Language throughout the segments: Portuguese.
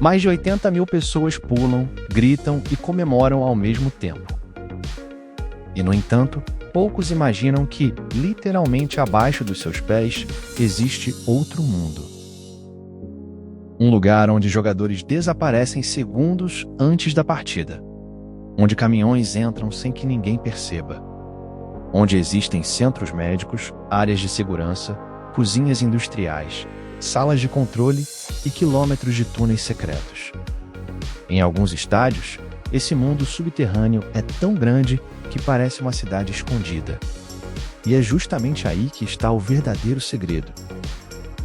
Mais de 80 mil pessoas pulam, gritam e comemoram ao mesmo tempo. E, no entanto, poucos imaginam que, literalmente abaixo dos seus pés, existe outro mundo. Um lugar onde jogadores desaparecem segundos antes da partida. Onde caminhões entram sem que ninguém perceba. Onde existem centros médicos, áreas de segurança, cozinhas industriais, salas de controle e quilômetros de túneis secretos. Em alguns estádios, esse mundo subterrâneo é tão grande que parece uma cidade escondida. E é justamente aí que está o verdadeiro segredo.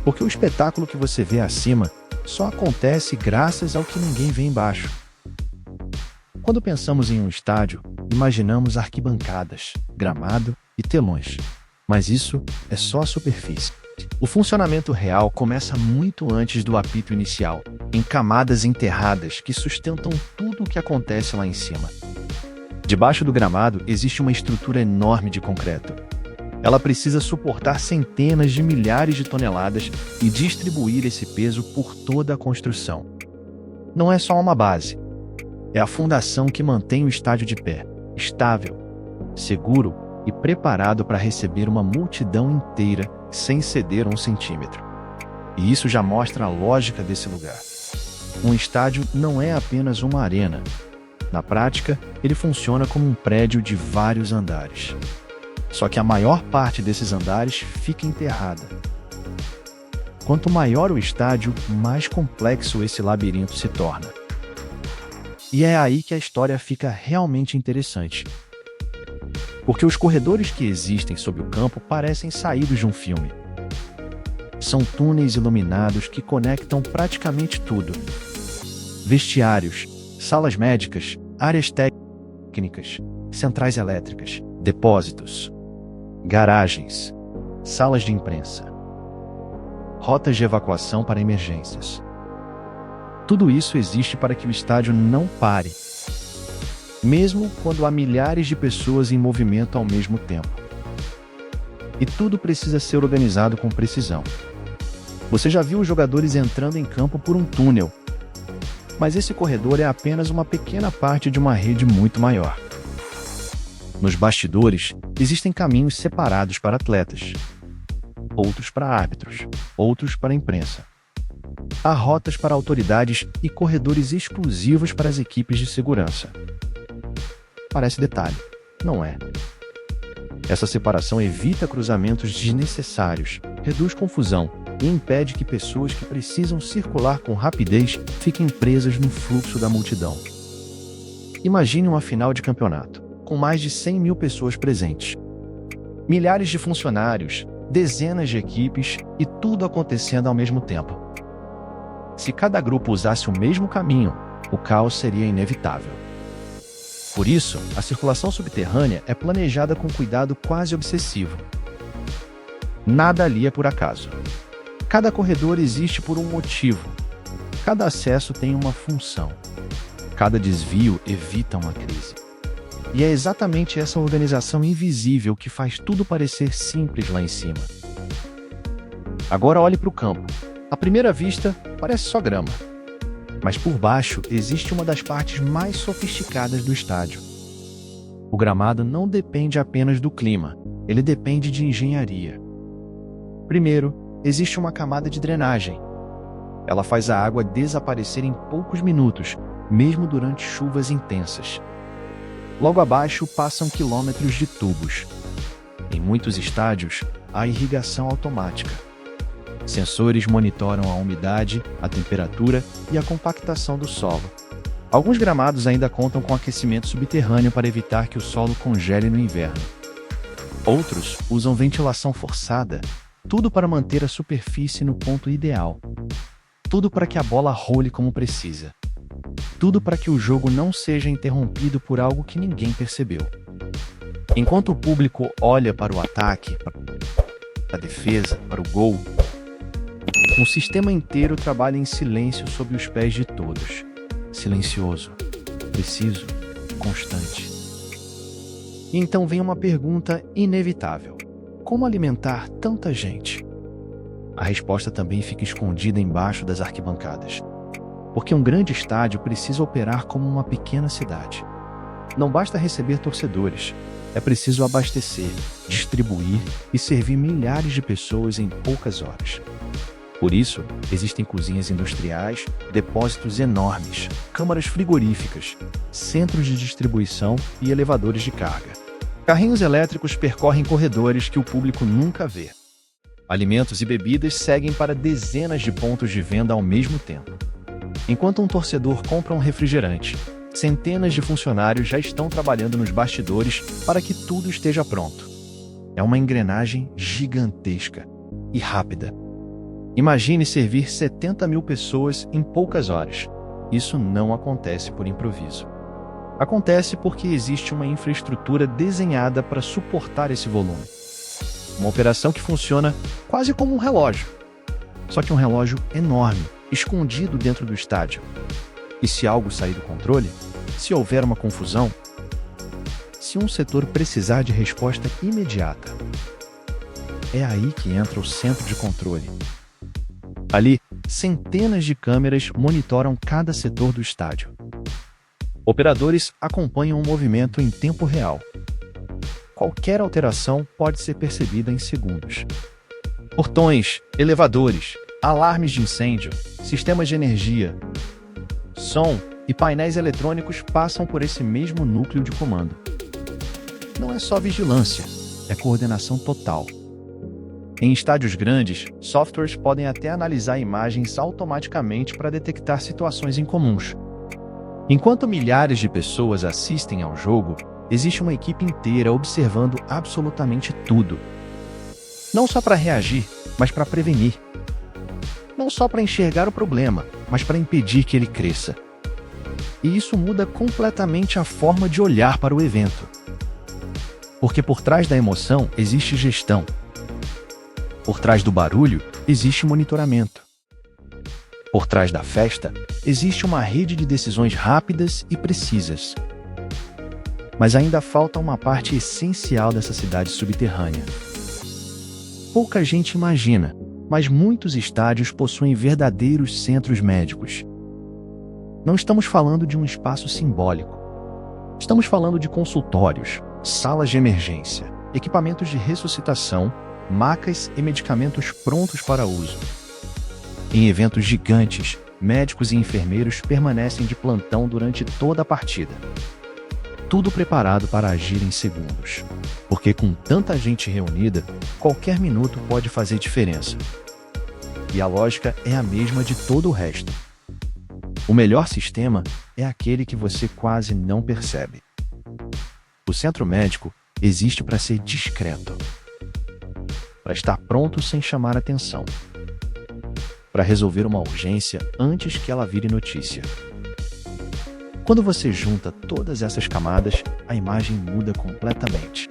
Porque o espetáculo que você vê acima só acontece graças ao que ninguém vê embaixo. Quando pensamos em um estádio, imaginamos arquibancadas, gramado e telões. Mas isso é só a superfície. O funcionamento real começa muito antes do apito inicial, em camadas enterradas que sustentam tudo o que acontece lá em cima. Debaixo do gramado existe uma estrutura enorme de concreto. Ela precisa suportar centenas de milhares de toneladas e distribuir esse peso por toda a construção. Não é só uma base. É a fundação que mantém o estádio de pé, estável, seguro e preparado para receber uma multidão inteira sem ceder um centímetro. E isso já mostra a lógica desse lugar. Um estádio não é apenas uma arena. Na prática, ele funciona como um prédio de vários andares. Só que a maior parte desses andares fica enterrada. Quanto maior o estádio, mais complexo esse labirinto se torna. E é aí que a história fica realmente interessante. Porque os corredores que existem sob o campo parecem saídos de um filme. São túneis iluminados que conectam praticamente tudo. Vestiários, salas médicas, áreas técnicas, centrais elétricas, depósitos, garagens, salas de imprensa, rotas de evacuação para emergências. Tudo isso existe para que o estádio não pare, mesmo quando há milhares de pessoas em movimento ao mesmo tempo. E tudo precisa ser organizado com precisão. Você já viu os jogadores entrando em campo por um túnel, mas esse corredor é apenas uma pequena parte de uma rede muito maior. Nos bastidores, existem caminhos separados para atletas, outros para árbitros, outros para a imprensa. Há rotas para autoridades e corredores exclusivos para as equipes de segurança. Parece detalhe, não é? Essa separação evita cruzamentos desnecessários, reduz confusão e impede que pessoas que precisam circular com rapidez fiquem presas no fluxo da multidão. Imagine uma final de campeonato, com mais de 100 mil pessoas presentes. Milhares de funcionários, dezenas de equipes e tudo acontecendo ao mesmo tempo. Se cada grupo usasse o mesmo caminho, o caos seria inevitável. Por isso, a circulação subterrânea é planejada com cuidado quase obsessivo. Nada ali é por acaso. Cada corredor existe por um motivo. Cada acesso tem uma função. Cada desvio evita uma crise. E é exatamente essa organização invisível que faz tudo parecer simples lá em cima. Agora olhe para o campo. À primeira vista, parece só grama. Mas por baixo existe uma das partes mais sofisticadas do estádio. O gramado não depende apenas do clima, ele depende de engenharia. Primeiro, existe uma camada de drenagem. Ela faz a água desaparecer em poucos minutos, mesmo durante chuvas intensas. Logo abaixo passam quilômetros de tubos. Em muitos estádios, há irrigação automática. Sensores monitoram a umidade, a temperatura e a compactação do solo. Alguns gramados ainda contam com aquecimento subterrâneo para evitar que o solo congele no inverno. Outros usam ventilação forçada, tudo para manter a superfície no ponto ideal. Tudo para que a bola role como precisa. Tudo para que o jogo não seja interrompido por algo que ninguém percebeu. Enquanto o público olha para o ataque, para a defesa, para o gol, um sistema inteiro trabalha em silêncio sob os pés de todos. Silencioso, preciso, constante. E então vem uma pergunta inevitável. Como alimentar tanta gente? A resposta também fica escondida embaixo das arquibancadas. Porque um grande estádio precisa operar como uma pequena cidade. Não basta receber torcedores, é preciso abastecer, distribuir e servir milhares de pessoas em poucas horas. Por isso, existem cozinhas industriais, depósitos enormes, câmaras frigoríficas, centros de distribuição e elevadores de carga. Carrinhos elétricos percorrem corredores que o público nunca vê. Alimentos e bebidas seguem para dezenas de pontos de venda ao mesmo tempo. Enquanto um torcedor compra um refrigerante, centenas de funcionários já estão trabalhando nos bastidores para que tudo esteja pronto. É uma engrenagem gigantesca e rápida. Imagine servir 70 mil pessoas em poucas horas. Isso não acontece por improviso. Acontece porque existe uma infraestrutura desenhada para suportar esse volume. Uma operação que funciona quase como um relógio. Só que um relógio enorme, escondido dentro do estádio. E se algo sair do controle, se houver uma confusão, se um setor precisar de resposta imediata, é aí que entra o centro de controle. Ali, centenas de câmeras monitoram cada setor do estádio. Operadores acompanham o movimento em tempo real. Qualquer alteração pode ser percebida em segundos. Portões, elevadores, alarmes de incêndio, sistemas de energia, som e painéis eletrônicos passam por esse mesmo núcleo de comando. Não é só vigilância, é coordenação total. Em estádios grandes, softwares podem até analisar imagens automaticamente para detectar situações incomuns. Enquanto milhares de pessoas assistem ao jogo, existe uma equipe inteira observando absolutamente tudo. Não só para reagir, mas para prevenir. Não só para enxergar o problema, mas para impedir que ele cresça. E isso muda completamente a forma de olhar para o evento. Porque por trás da emoção existe gestão. Por trás do barulho, existe monitoramento. Por trás da festa, existe uma rede de decisões rápidas e precisas. Mas ainda falta uma parte essencial dessa cidade subterrânea. Pouca gente imagina, mas muitos estádios possuem verdadeiros centros médicos. Não estamos falando de um espaço simbólico. Estamos falando de consultórios, salas de emergência, equipamentos de ressuscitação, macas e medicamentos prontos para uso. Em eventos gigantes, médicos e enfermeiros permanecem de plantão durante toda a partida. Tudo preparado para agir em segundos. Porque com tanta gente reunida, qualquer minuto pode fazer diferença. E a lógica é a mesma de todo o resto. O melhor sistema é aquele que você quase não percebe. O centro médico existe para ser discreto. Para estar pronto sem chamar atenção. Para resolver uma urgência antes que ela vire notícia. Quando você junta todas essas camadas, a imagem muda completamente.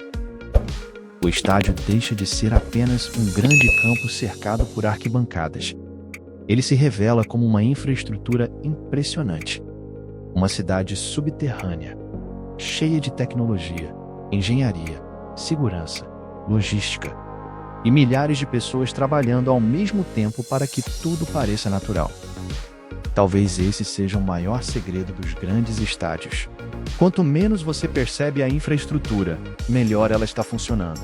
O estádio deixa de ser apenas um grande campo cercado por arquibancadas. Ele se revela como uma infraestrutura impressionante. Uma cidade subterrânea, cheia de tecnologia, engenharia, segurança, logística e milhares de pessoas trabalhando ao mesmo tempo para que tudo pareça natural. Talvez esse seja o maior segredo dos grandes estádios. Quanto menos você percebe a infraestrutura, melhor ela está funcionando.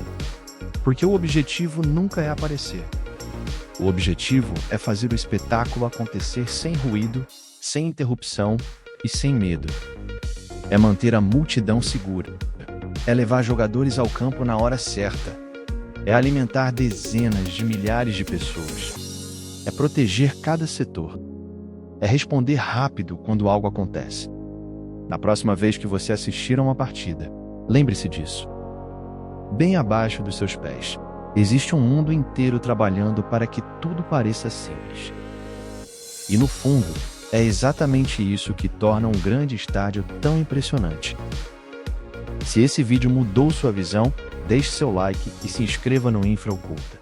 Porque o objetivo nunca é aparecer. O objetivo é fazer o espetáculo acontecer sem ruído, sem interrupção e sem medo. É manter a multidão segura. É levar jogadores ao campo na hora certa. É alimentar dezenas de milhares de pessoas. É proteger cada setor. É responder rápido quando algo acontece. Na próxima vez que você assistir a uma partida, lembre-se disso. Bem abaixo dos seus pés, existe um mundo inteiro trabalhando para que tudo pareça simples. E no fundo, é exatamente isso que torna um grande estádio tão impressionante. Se esse vídeo mudou sua visão, deixe seu like e se inscreva no Infra Oculta.